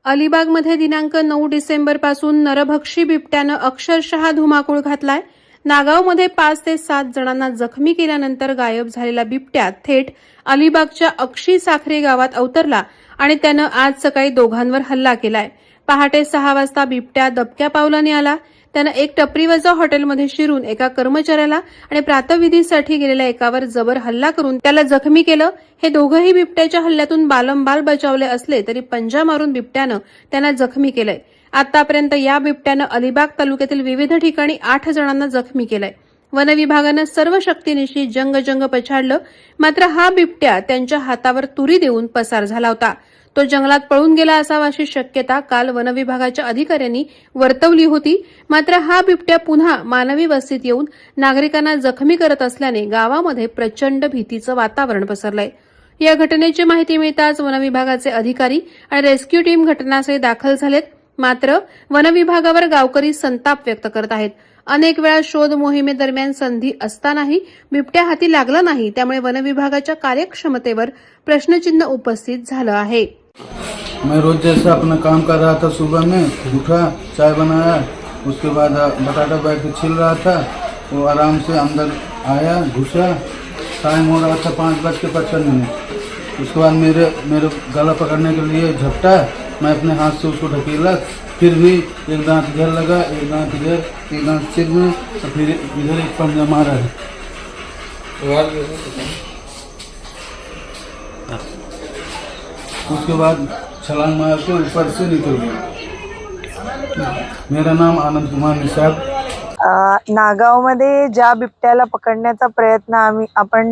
अलिबागमध्ये दिनांक 9 डिसेंबरपासून नरभक्षी बिबट्यानं अक्षरशः धुमाकूळ घातलाय। नागावमध्ये 5 ते 7 जणांना जखमी केल्यानंतर गायब झालेला बिबट्या थेट अलिबागच्या अक्षी साखरे गावात अवतरला आणि त्यानं आज सकाळी दोघांवर हल्ला केलाय। पहाटे 6 वाजता बिबट्या दबक्या पावलाने आला। त्यानं एक टपरीवजा हॉटेलमध्ये शिरून एका कर्मचाऱ्याला आणि प्रातविधीसाठी गेलेल्या एकावर जबर हल्ला करून त्याला जखमी केलं। हे दोघंही बिबट्याच्या हल्ल्यातून बालंबाल बचावले असले तरी पंजा मारून बिबट्यानं त्यांना जखमी केलंय। आतापर्यंत या बिबट्यानं अलिबाग तालुक्यातील विविध ठिकाणी 8 जणांना जखमी केलंय। वन विभागानं सर्व शक्तीनिशी जंग पछाडलं, मात्र हा बिबट्या त्यांच्या हातावर तुरी देऊन पसार झाला होता। तो जंगलात पळून गेला असावा अशी शक्यता काल वन विभागाच्या अधिकाऱ्यांनी वर्तवली होती। मात्र हा बिबट्या पुन्हा मानवी वस्तीत येऊन नागरिकांना जखमी करत असल्याने गावामध्ये प्रचंड भीतीचं वातावरण पसरलंय। या घटनेची माहिती मिळताच वन विभागाचे अधिकारी आणि रेस्क्यू टीम घटनास्थळी दाखल झालेत। मात्र वन विभागावर गावकरी संताप व्यक्त करत आहेत। अनेक वेळा शोध मोहिमेदरम्यान संधी असतानाही बिबट्या हाती लागला नाही, त्यामुळे वन विभागाच्या कार्यक्षमतेवर प्रश्नचिन्ह उपस्थित झालं आहे। मैं रोज जैसा अपना काम कर रहा था, सुबह में उठा, चाय बनाया, उसके बाद बटाटा बैठ के छिल रहा था। वो आराम से अंदर आया, घुसा। टाइम हो रहा था 5:55। उसके बाद मेरे गला पकड़ने के लिए झपटा। मैं अपने हाथ से उसको ढकेला, फिर भी एक दांत इधर लगा, एक दांत इधर, एक दांत सिर में, और फिर इधर एक पंजा मारा है। उसके बाद छलांग मार के ऊपर से निकल गया। मेरा नाम आनंद कुमार निषाद। नागावमध्ये ज्या बिबट्याला पकडण्याचा प्रयत्न आम्ही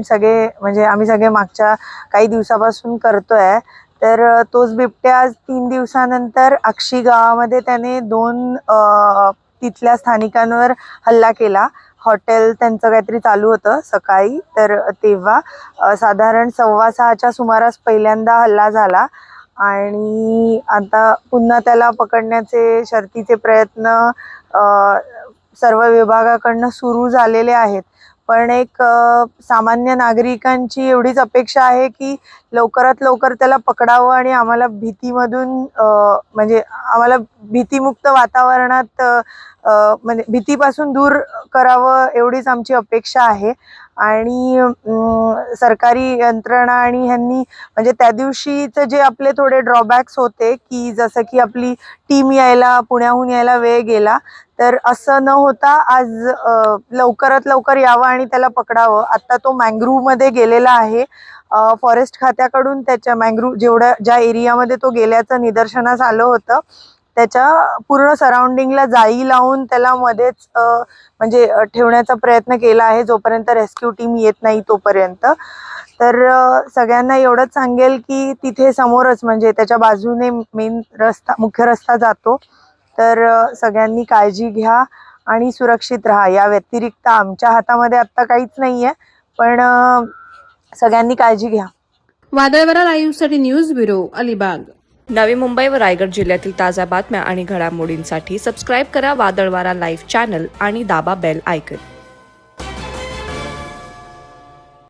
सगळे मागच्या काही दिवसापासून करतोय, तर तोच बिबट्या आज 3 दिवसानंतर अक्षी गावामध्ये त्याने 2 तिथल्या स्थानिकांवर हल्ला केला। हॉटेल त्यांचं काहीतरी चालू होतं सकाळी, तर तेव्हा साधारण 6:15च्या सुमारास पहिल्यांदा हल्ला झाला आणि आता पुन्हा त्याला पकडण्याचे शर्थीचे प्रयत्न सर्व विभागाकडून सुरू झालेले आहेत। पण एक सामान्य नागरिकांची एवढीच अपेक्षा आहे की लवकरात लवकर त्याला पकडावं आणि आम्हाला आम्हाला भीतीमुक्त वातावरणात भीतीपासून दूर करावं एवढीच आमची अपेक्षा आहे। आणि सरकारी यंत्रणा आणि ह्यांनी त्या दिवशीचं जे आपले थोडे ड्रॉबॅक्स होते की जसं की आपली टीम पुण्याहून यायला वेळ गेला, तर असं न होता आज लवकरात लवकर यावं आणि त्याला पकडावं। आता तो मँग्रोव्ह मध्ये गेलेला आहे। फॉरेस्ट खात्याकडून त्याच्या ज्या एरियामध्ये तो गेल्याचं निदर्शनास आलं होतं, त्याच्या पूर्ण सराउंडिंगला जाळी लावून त्याला मध्येच ठेवण्याचा प्रयत्न केला आहे, जोपर्यंत रेस्क्यू टीम येत नाही तोपर्यंत। तर सगळ्यांना एवढंच सांगेल की तिथे समोरच त्याच्या बाजूने मुख्य रस्ता जातो, तर सगळ्यांनी काळजी घ्या आणि सुरक्षित राहा। या व्यतिरिक्त आमच्या हातामध्ये आता काहीच नाहीये, पण सगळ्यांनी काळजी घ्या। वादळवारा लाईव्हसाठी न्यूज ब्युरो, अलिबाग। नवी मुंबई व रायगड जिल्ह्यातील ताज्या बातम्या आणि घडामोडींसाठी सबस्क्राईब करा वादळवारा लाईव्ह चॅनल आणि दाबा बेल आयकॉन।